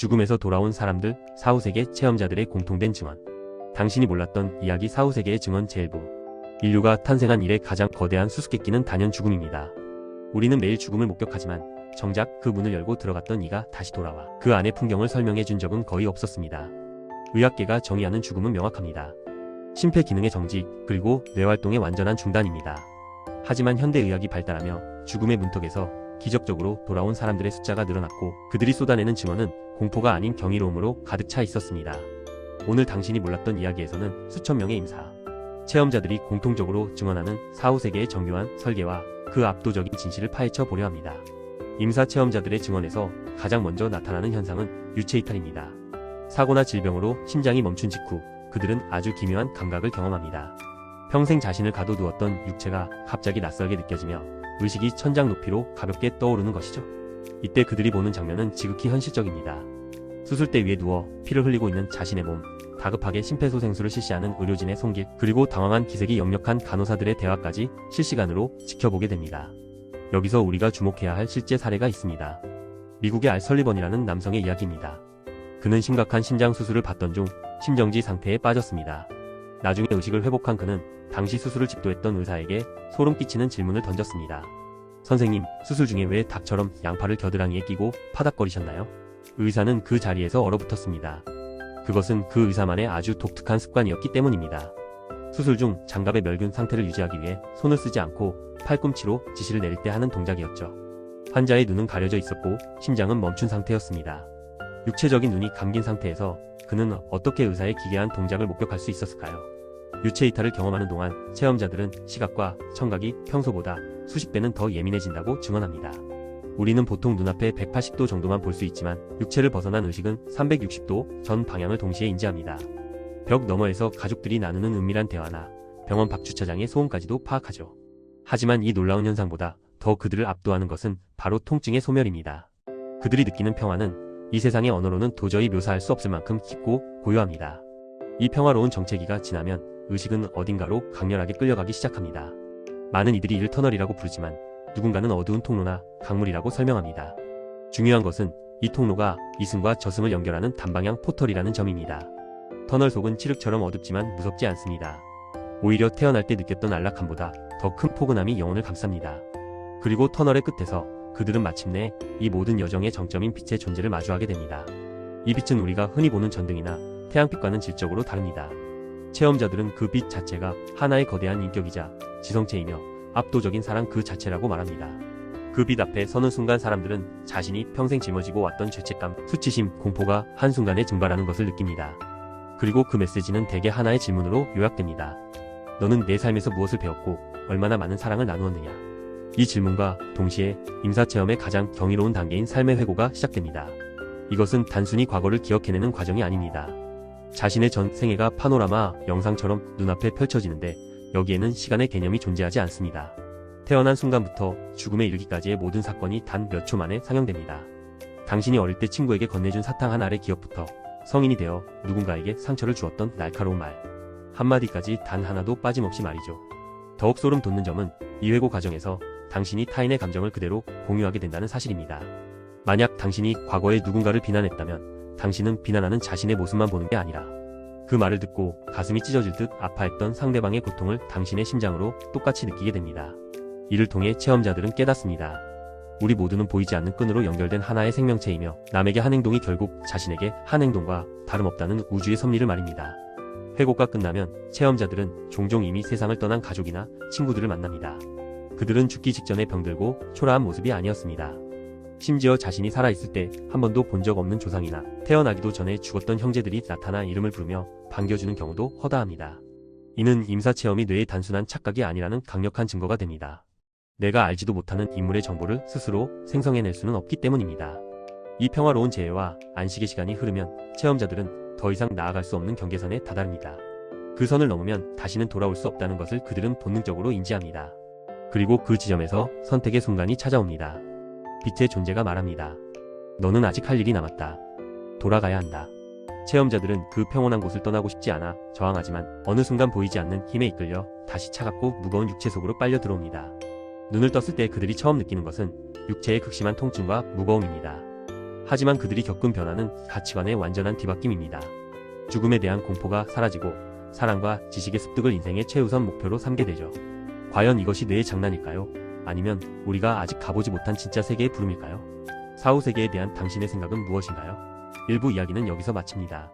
죽음에서 돌아온 사람들, 사후세계 체험자들의 공통된 증언. 당신이 몰랐던 이야기 사후세계의 증언 제1부. 인류가 탄생한 이래 가장 거대한 수수께끼는 단연 죽음입니다. 우리는 매일 죽음을 목격하지만 정작 그 문을 열고 들어갔던 이가 다시 돌아와 그 안의 풍경을 설명해 준 적은 거의 없었습니다. 의학계가 정의하는 죽음은 명확합니다. 심폐기능의 정지, 그리고 뇌활동의 완전한 중단입니다. 하지만 현대의학이 발달하며 죽음의 문턱에서 기적적으로 돌아온 사람들의 숫자가 늘어났고 그들이 쏟아내는 증언은 공포가 아닌 경이로움으로 가득 차 있었습니다. 오늘 당신이 몰랐던 이야기에서는 수천 명의 임사 체험자들이 공통적으로 증언하는 사후세계의 정교한 설계와 그 압도적인 진실을 파헤쳐 보려 합니다. 임사 체험자들의 증언에서 가장 먼저 나타나는 현상은 유체이탈입니다. 사고나 질병으로 심장이 멈춘 직후 그들은 아주 기묘한 감각을 경험합니다. 평생 자신을 가둬두었던 육체가 갑자기 낯설게 느껴지며 의식이 천장 높이로 가볍게 떠오르는 것이죠. 이때 그들이 보는 장면은 지극히 현실적입니다. 수술대 위에 누워 피를 흘리고 있는 자신의 몸, 다급하게 심폐소생술을 실시하는 의료진의 손길, 그리고 당황한 기색이 역력한 간호사들의 대화까지 실시간으로 지켜보게 됩니다. 여기서 우리가 주목해야 할 실제 사례가 있습니다. 미국의 알 설리번이라는 남성의 이야기입니다. 그는 심각한 심장 수술을 받던 중 심정지 상태에 빠졌습니다. 나중에 의식을 회복한 그는 당시 수술을 집도했던 의사에게 소름 끼치는 질문을 던졌습니다. 선생님, 수술 중에 왜 닭처럼 양팔을 겨드랑이에 끼고 파닥거리셨나요? 의사는 그 자리에서 얼어붙었습니다. 그것은 그 의사만의 아주 독특한 습관이었기 때문입니다. 수술 중 장갑의 멸균 상태를 유지하기 위해 손을 쓰지 않고 팔꿈치로 지시를 내릴 때 하는 동작이었죠. 환자의 눈은 가려져 있었고 심장은 멈춘 상태였습니다. 육체적인 눈이 감긴 상태에서 그는 어떻게 의사의 기괴한 동작을 목격할 수 있었을까요? 유체이탈을 경험하는 동안 체험자들은 시각과 청각이 평소보다 수십 배는 더 예민해진다고 증언합니다. 우리는 보통 눈앞에 180도 정도만 볼 수 있지만 육체를 벗어난 의식은 360도 전 방향을 동시에 인지합니다. 벽 너머에서 가족들이 나누는 은밀한 대화나 병원 밖 주차장의 소음까지도 파악하죠. 하지만 이 놀라운 현상보다 더 그들을 압도하는 것은 바로 통증의 소멸입니다. 그들이 느끼는 평화는 이 세상의 언어로는 도저히 묘사할 수 없을 만큼 깊고 고요합니다. 이 평화로운 정체기가 지나면 의식은 어딘가로 강렬하게 끌려가기 시작합니다. 많은 이들이 이를 터널이라고 부르지만 누군가는 어두운 통로나 강물이라고 설명합니다. 중요한 것은 이 통로가 이승과 저승을 연결하는 단방향 포털이라는 점입니다. 터널 속은 칠흑처럼 어둡지만 무섭지 않습니다. 오히려 태어날 때 느꼈던 안락함보다 더 큰 포근함이 영혼을 감쌉니다. 그리고 터널의 끝에서 그들은 마침내 이 모든 여정의 정점인 빛의 존재를 마주하게 됩니다. 이 빛은 우리가 흔히 보는 전등이나 태양빛과는 질적으로 다릅니다. 체험자들은 그 빛 자체가 하나의 거대한 인격이자 지성체이며 압도적인 사랑 그 자체라고 말합니다. 그 빛 앞에 서는 순간 사람들은 자신이 평생 짊어지고 왔던 죄책감, 수치심, 공포가 한순간에 증발하는 것을 느낍니다. 그리고 그 메시지는 대개 하나의 질문으로 요약됩니다. 너는 내 삶에서 무엇을 배웠고 얼마나 많은 사랑을 나누었느냐? 이 질문과 동시에 임사체험의 가장 경이로운 단계인 삶의 회고가 시작됩니다. 이것은 단순히 과거를 기억해내는 과정이 아닙니다. 자신의 전 생애가 파노라마 영상처럼 눈앞에 펼쳐지는데 여기에는 시간의 개념이 존재하지 않습니다. 태어난 순간부터 죽음에 이르기까지의 모든 사건이 단 몇 초 만에 상영됩니다. 당신이 어릴 때 친구에게 건네준 사탕 한 알의 기억부터 성인이 되어 누군가에게 상처를 주었던 날카로운 말 한마디까지 단 하나도 빠짐없이 말이죠. 더욱 소름 돋는 점은 이 회고 과정에서 당신이 타인의 감정을 그대로 공유하게 된다는 사실입니다. 만약 당신이 과거에 누군가를 비난했다면 당신은 비난하는 자신의 모습만 보는 게 아니라 그 말을 듣고 가슴이 찢어질 듯 아파했던 상대방의 고통을 당신의 심장으로 똑같이 느끼게 됩니다. 이를 통해 체험자들은 깨닫습니다. 우리 모두는 보이지 않는 끈으로 연결된 하나의 생명체이며 남에게 한 행동이 결국 자신에게 한 행동과 다름없다는 우주의 섭리를 말입니다. 회고가 끝나면 체험자들은 종종 이미 세상을 떠난 가족이나 친구들을 만납니다. 그들은 죽기 직전에 병들고 초라한 모습이 아니었습니다. 심지어 자신이 살아있을 때 한 번도 본 적 없는 조상이나 태어나기도 전에 죽었던 형제들이 나타나 이름을 부르며 반겨주는 경우도 허다합니다. 이는 임사체험이 뇌의 단순한 착각이 아니라는 강력한 증거가 됩니다. 내가 알지도 못하는 인물의 정보를 스스로 생성해낼 수는 없기 때문입니다. 이 평화로운 재해와 안식의 시간이 흐르면 체험자들은 더 이상 나아갈 수 없는 경계선에 다다릅니다. 그 선을 넘으면 다시는 돌아올 수 없다는 것을 그들은 본능적으로 인지합니다. 그리고 그 지점에서 선택의 순간이 찾아옵니다. 빛의 존재가 말합니다. 너는 아직 할 일이 남았다. 돌아가야 한다. 체험자들은 그 평온한 곳을 떠나고 싶지 않아 저항하지만 어느 순간 보이지 않는 힘에 이끌려 다시 차갑고 무거운 육체 속으로 빨려 들어옵니다. 눈을 떴을 때 그들이 처음 느끼는 것은 육체의 극심한 통증과 무거움입니다. 하지만 그들이 겪은 변화는 가치관의 완전한 뒤바뀜입니다. 죽음에 대한 공포가 사라지고 사랑과 지식의 습득을 인생의 최우선 목표로 삼게 되죠. 과연 이것이 뇌의 장난일까요? 아니면 우리가 아직 가보지 못한 진짜 세계의 부름일까요? 사후 세계에 대한 당신의 생각은 무엇인가요? 일부 이야기는 여기서 마칩니다.